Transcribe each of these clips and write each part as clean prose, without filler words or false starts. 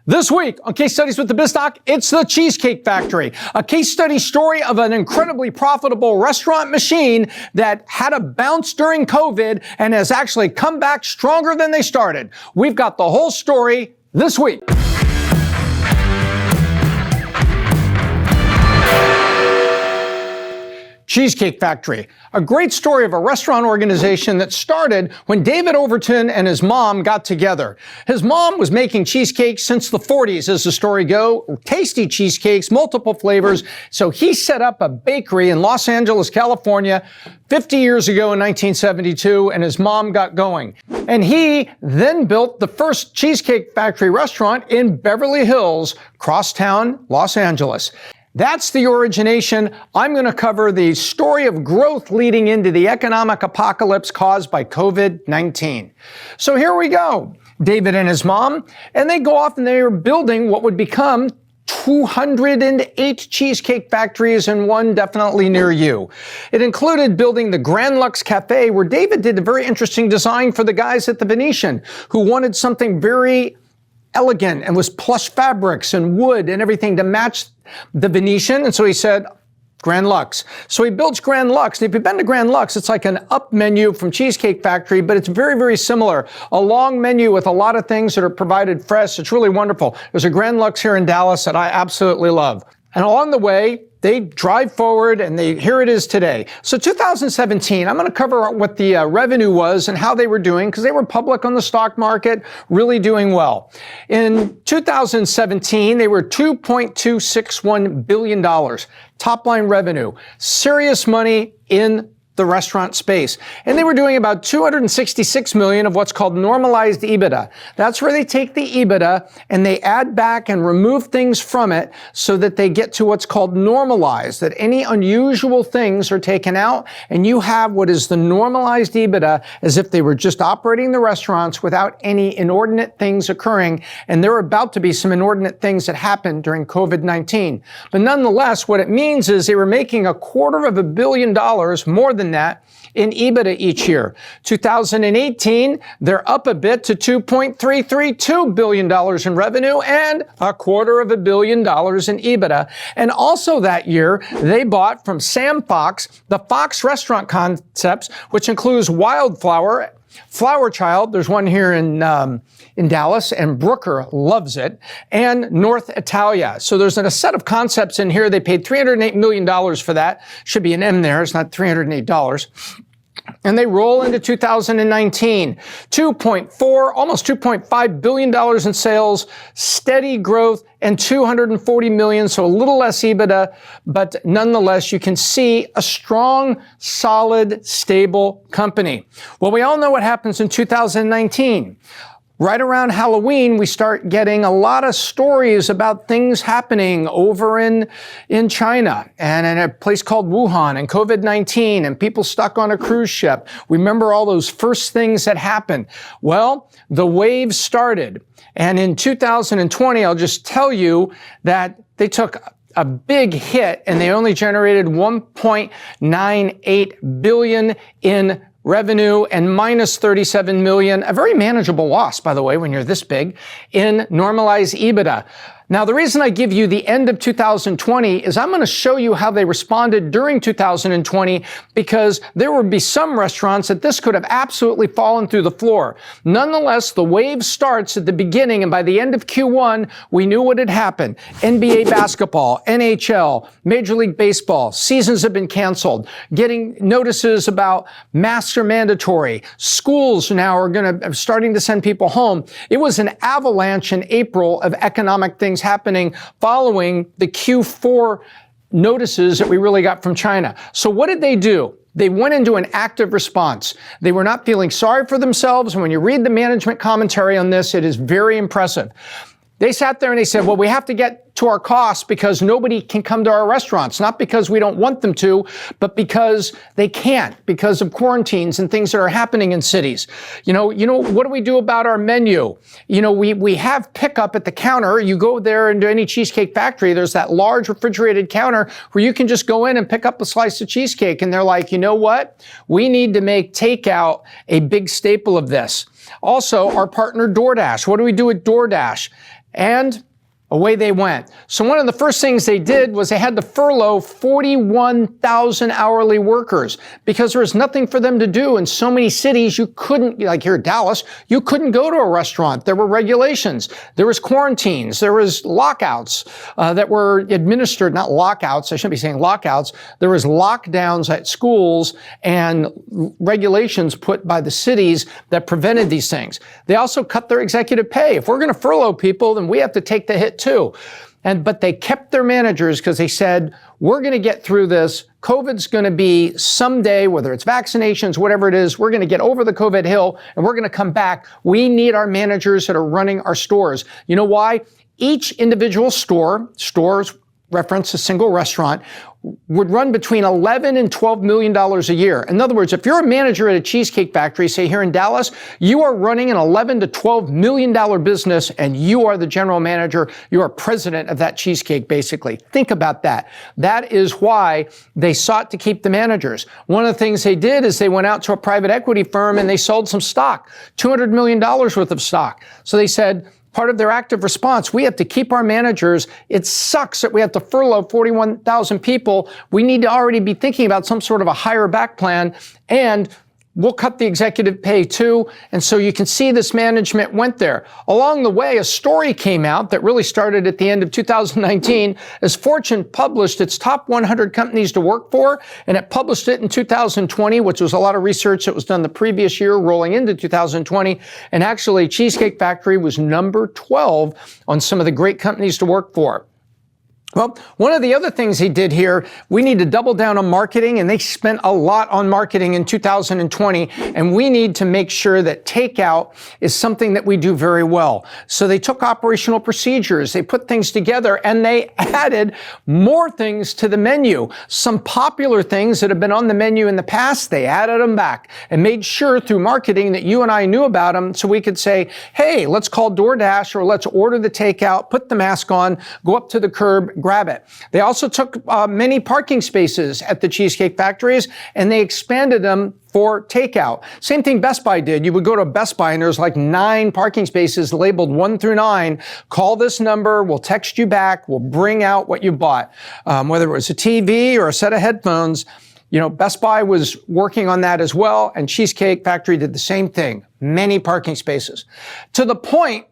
This week on Case Studies with the Biz Doc, it's the Cheesecake Factory, a case study story of an incredibly profitable restaurant machine that had a bounce during COVID and has actually come back stronger than they started. We've got the whole story this week. Cheesecake Factory, a great story of a restaurant organization that started when David Overton and his mom got together. His mom was making cheesecakes since the 40s, as the story goes, tasty cheesecakes, multiple flavors. So he set up a bakery in Los Angeles, California, 50 years ago in 1972, and his mom got going. And he then built the first Cheesecake Factory restaurant in Beverly Hills, crosstown, Los Angeles. That's the origination. I'm going to cover the story of growth leading into the economic apocalypse caused by COVID-19. So here we go. David and his mom, and they go off and they are building what would become 208 cheesecake factories and one definitely near you. It included building the Grand Lux Cafe, where David did a very interesting design for the guys at the Venetian who wanted something very elegant and was plush fabrics and wood and everything to match the Venetian. And so he said, Grand Lux. So he builds Grand Lux. And if you've been to Grand Lux, it's like an up menu from Cheesecake Factory, but it's very, very similar. A long menu with a lot of things that are provided fresh. It's really wonderful. There's a Grand Lux here in Dallas that I absolutely love. And along the way, they drive forward and here it is today. So 2017, I'm going to cover what the revenue was and how they were doing, because they were public on the stock market, really doing well. In 2017, they were $2.261 billion. Top line revenue, serious money in the restaurant space. And they were doing about $266 million of what's called normalized EBITDA. That's where they take the EBITDA and they add back and remove things from it so that they get to what's called normalized, that any unusual things are taken out and you have what is the normalized EBITDA as if they were just operating the restaurants without any inordinate things occurring. And there are about to be some inordinate things that happened during COVID-19. But nonetheless, what it means is they were making $250 million, more than that, in EBITDA each year. 2018, they're up a bit to $2.332 billion in revenue and $250 million in EBITDA. And also that year, they bought from Sam Fox, the Fox Restaurant Concepts, which includes Wildflower, Flower Child, there's one here in Dallas, and Brooker loves it, and North Italia. So there's a set of concepts in here. They paid $308 million for that. Should be an M there. It's not $308. And they roll into 2019, almost $2.5 billion in sales, steady growth, and $240 million, so a little less EBITDA, but nonetheless, you can see a strong, solid, stable company. Well, we all know what happens in 2019. Right around Halloween, we start getting a lot of stories about things happening over in China and in a place called Wuhan and COVID-19 and people stuck on a cruise ship. We remember all those first things that happened. Well, the wave started. And in 2020, I'll just tell you that they took a big hit and they only generated $1.98 billion in revenue and minus $37 million, a very manageable loss, by the way, when you're this big, in normalized EBITDA. Now, the reason I give you the end of 2020 is I'm going to show you how they responded during 2020, because there would be some restaurants that this could have absolutely fallen through the floor. Nonetheless, the wave starts at the beginning, and by the end of Q1, we knew what had happened. NBA basketball, NHL, Major League Baseball, seasons have been canceled. Getting notices about masks are mandatory. Schools now are starting to send people home. It was an avalanche in April of economic things happening following the Q4 notices that we really got from China. So what did they do? They went into an active response. They were not feeling sorry for themselves. And when you read the management commentary on this, it is very impressive. They sat there and they said, well, we have to get to our costs because nobody can come to our restaurants, not because we don't want them to, but because they can't, because of quarantines and things that are happening in cities. You know, what do we do about our menu? You know, we have pickup at the counter. You go there into any Cheesecake Factory, there's that large refrigerated counter where you can just go in and pick up a slice of cheesecake. And they're like, you know what? We need to make takeout a big staple of this. Also, our partner DoorDash. What do we do with DoorDash? And away they went. So one of the first things they did was they had to furlough 41,000 hourly workers because there was nothing for them to do in so many cities. You couldn't, like here in Dallas, you couldn't go to a restaurant. There were regulations. There was quarantines. There was lockouts that were administered, not lockouts. I shouldn't be saying lockouts. There was lockdowns at schools and regulations put by the cities that prevented these things. They also cut their executive pay. If we're going to furlough people, then we have to take the hit too. But they kept their managers because they said, we're going to get through this. COVID's going to be someday, whether it's vaccinations, whatever it is, we're going to get over the COVID hill and we're going to come back. We need our managers that are running our stores. You know why? Each individual stores reference a single restaurant, would run between $11 and $12 million a year. In other words, if you're a manager at a Cheesecake Factory, say here in Dallas, you are running an $11 to $12 million business and you are the general manager, you are president of that cheesecake, basically. Think about that. That is why they sought to keep the managers. One of the things they did is they went out to a private equity firm and they sold some stock, $200 million worth of stock. So they said, part of their active response, we have to keep our managers. It sucks that we have to furlough 41,000 people. We need to already be thinking about some sort of a hire back plan, and we'll cut the executive pay too. And so you can see this management went there. Along the way, a story came out that really started at the end of 2019 as Fortune published its top 100 companies to work for, and it published it in 2020, which was a lot of research that was done the previous year rolling into 2020. And actually, Cheesecake Factory was number 12 on some of the great companies to work for. Well, one of the other things he did here, we need to double down on marketing, and they spent a lot on marketing in 2020, and we need to make sure that takeout is something that we do very well. So they took operational procedures, they put things together, and they added more things to the menu. Some popular things that have been on the menu in the past, they added them back and made sure through marketing that you and I knew about them so we could say, hey, let's call DoorDash or let's order the takeout, put the mask on, go up to the curb, grab it. They also took many parking spaces at the Cheesecake Factories and they expanded them for takeout. Same thing Best Buy did. You would go to Best Buy and there's like 9 parking spaces labeled 1 through 9. Call this number, we'll text you back, we'll bring out what you bought. Whether it was a TV or a set of headphones, you know, Best Buy was working on that as well, and Cheesecake Factory did the same thing. Many parking spaces. To the point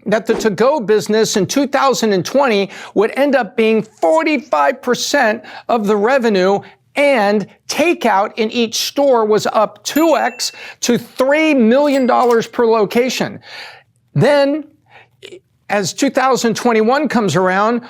that the to-go business in 2020 would end up being 45% of the revenue, and takeout in each store was up 2x to $3 million per location. Then, as 2021 comes around,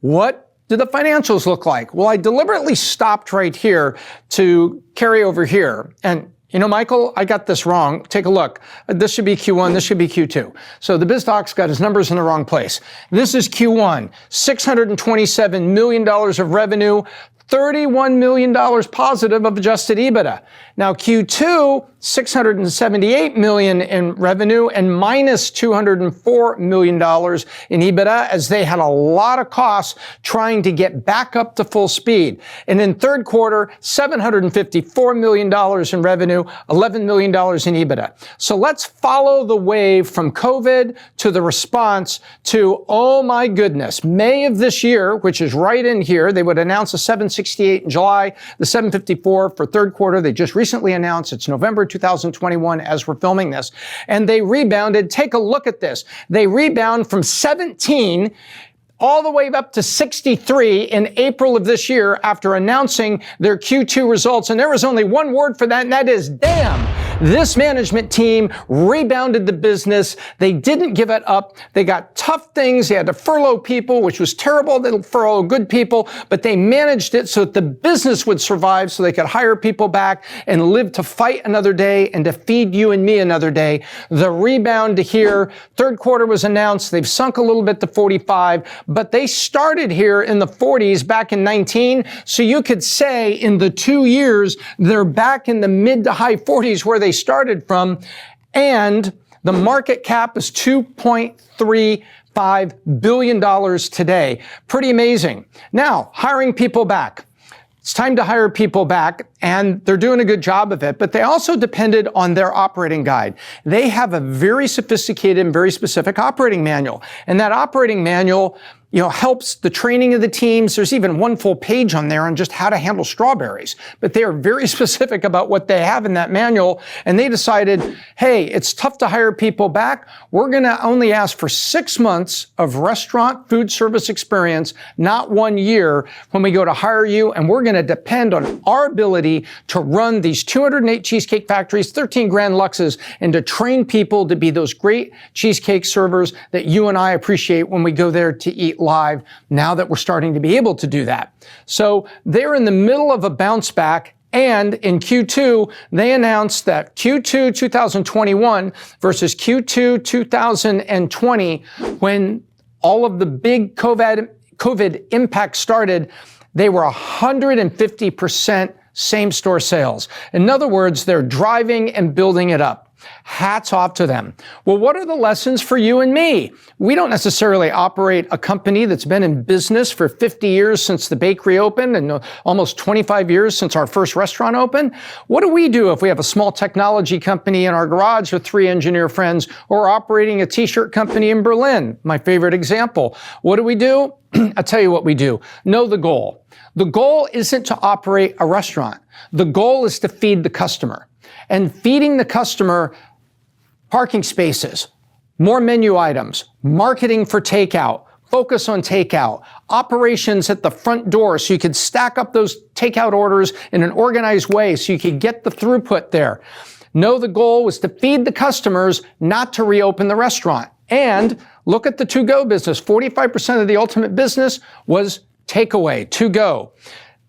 what do the financials look like? Well, I deliberately stopped right here to carry over here. And you know, Michael, I got this wrong. Take a look. This should be Q1. This should be Q2. So the Biz Doc's got his numbers in the wrong place. This is Q1, $627 million of revenue, $31 million positive of adjusted EBITDA. Now Q2, $678 million in revenue and minus $204 million in EBITDA, as they had a lot of costs trying to get back up to full speed. And in third quarter, $754 million in revenue, $11 million in EBITDA. So let's follow the wave from COVID to the response to, oh my goodness, May of this year, which is right in here. They would announce a 768 in July, the 754 for third quarter. They just recently announced it's November 2021 as we're filming this. And they rebounded. Take a look at this. They rebound from 17 all the way up to 63 in April of this year after announcing their Q2 results. And there was only one word for that, and that is damn. This management team rebounded the business. They didn't give it up. They got tough things. They had to furlough people, which was terrible. They furlough good people, but they managed it so that the business would survive so they could hire people back and live to fight another day and to feed you and me another day. The rebound to here, third quarter was announced. They've sunk a little bit to 45, but they started here in the 40s back in 19. So you could say in the 2 years, they're back in the mid to high 40s where they started from, and the market cap is $2.35 billion today. Pretty amazing. Now, hiring people back. It's time to hire people back, and they're doing a good job of it, but they also depended on their operating guide. They have a very sophisticated and very specific operating manual, and that operating manual helps the training of the teams. There's even one full page on there on just how to handle strawberries. But they are very specific about what they have in that manual. And they decided, hey, it's tough to hire people back. We're going to only ask for 6 months of restaurant food service experience, not 1 year when we go to hire you. And we're going to depend on our ability to run these 208 Cheesecake Factories, 13 Grand Luxes, and to train people to be those great cheesecake servers that you and I appreciate when we go there to eat live, now that we're starting to be able to do that. So they're in the middle of a bounce back, and in Q2, they announced that Q2 2021 versus Q2 2020, when all of the big COVID impact started, they were 150% same-store sales. In other words, they're driving and building it up. Hats off to them. Well, what are the lessons for you and me? We don't necessarily operate a company that's been in business for 50 years since the bakery opened and almost 25 years since our first restaurant opened. What do we do if we have a small technology company in our garage with 3 engineer friends, or operating a t-shirt company in Berlin? My favorite example. What do? I'll tell you what we do. Know the goal. The goal isn't to operate a restaurant. The goal is to feed the customer. And feeding the customer, parking spaces, more menu items, marketing for takeout, focus on takeout, operations at the front door so you could stack up those takeout orders in an organized way so you could get the throughput there. No, the goal was to feed the customers, not to reopen the restaurant. And look at the to-go business. 45% of the ultimate business was takeaway, to-go.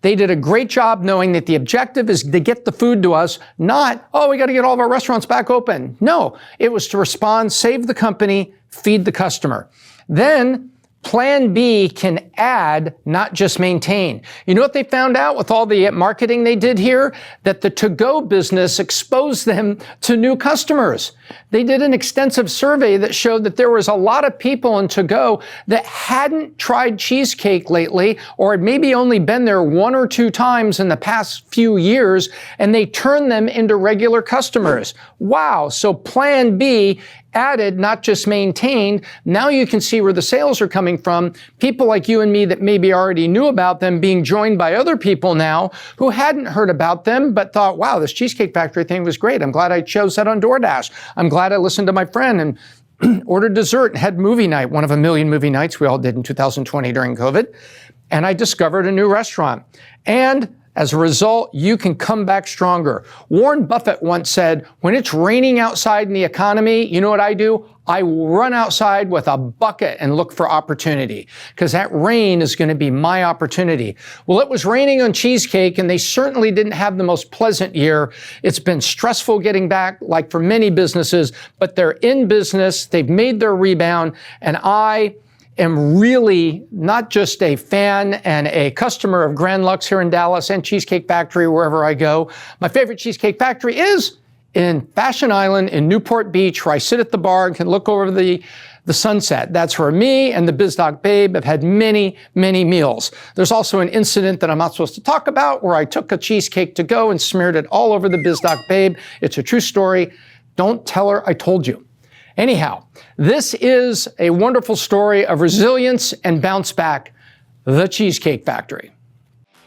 They did a great job knowing that the objective is to get the food to us, not, oh, we got to get all of our restaurants back open. No, it was to respond, save the company, feed the customer. Then Plan B can add, not just maintain. You know what they found out with all the marketing they did here? That the to-go business exposed them to new customers. They did an extensive survey that showed that there was a lot of people in to-go that hadn't tried cheesecake lately, or had maybe only been there 1 or 2 times in the past few years, and they turned them into regular customers. Wow, so Plan B added, not just maintained. Now you can see where the sales are coming from. People like you and me that maybe already knew about them being joined by other people now who hadn't heard about them but thought, wow, this Cheesecake Factory thing was great. I'm glad I chose that on DoorDash. I'm glad I listened to my friend and ordered dessert and had movie night, one of a million movie nights we all did in 2020 during COVID. And I discovered a new restaurant. And as a result, you can come back stronger. Warren Buffett once said, when it's raining outside in the economy, you know what I do? I run outside with a bucket and look for opportunity, because that rain is going to be my opportunity. Well, it was raining on Cheesecake, and they certainly didn't have the most pleasant year. It's been stressful getting back, like for many businesses, but they're in business. They've made their rebound, and I am really not just a fan and a customer of Grand Lux here in Dallas and Cheesecake Factory wherever I go. My favorite Cheesecake Factory is in Fashion Island in Newport Beach, where I sit at the bar and can look over the sunset. That's where me and the Biz Doc babe have had many, many meals. There's also an incident that I'm not supposed to talk about where I took a cheesecake to go and smeared it all over the Biz Doc babe. It's a true story. Don't tell her I told you. Anyhow, this is a wonderful story of resilience and bounce back, the Cheesecake Factory.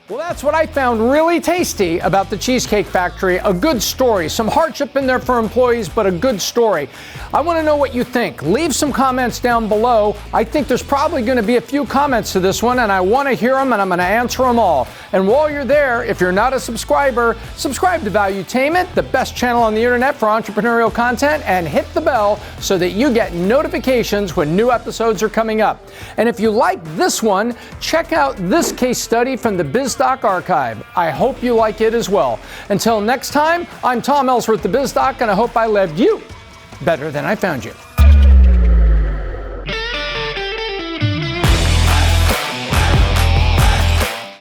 Well, that's what I found really tasty about the Cheesecake Factory. A good story. Some hardship in there for employees, but a good story. I want to know what you think. Leave some comments down below. I think there's probably going to be a few comments to this one, and I want to hear them, and I'm going to answer them all. And while you're there, if you're not a subscriber, subscribe to Valuetainment, the best channel on the internet for entrepreneurial content, and hit the bell so that you get notifications when new episodes are coming up. And if you like this one, check out this case study from the Biz Doc archive. I hope you like it as well. Until next time, I'm Tom Ellsworth, the Biz Doc, and I hope I left you better than I found you.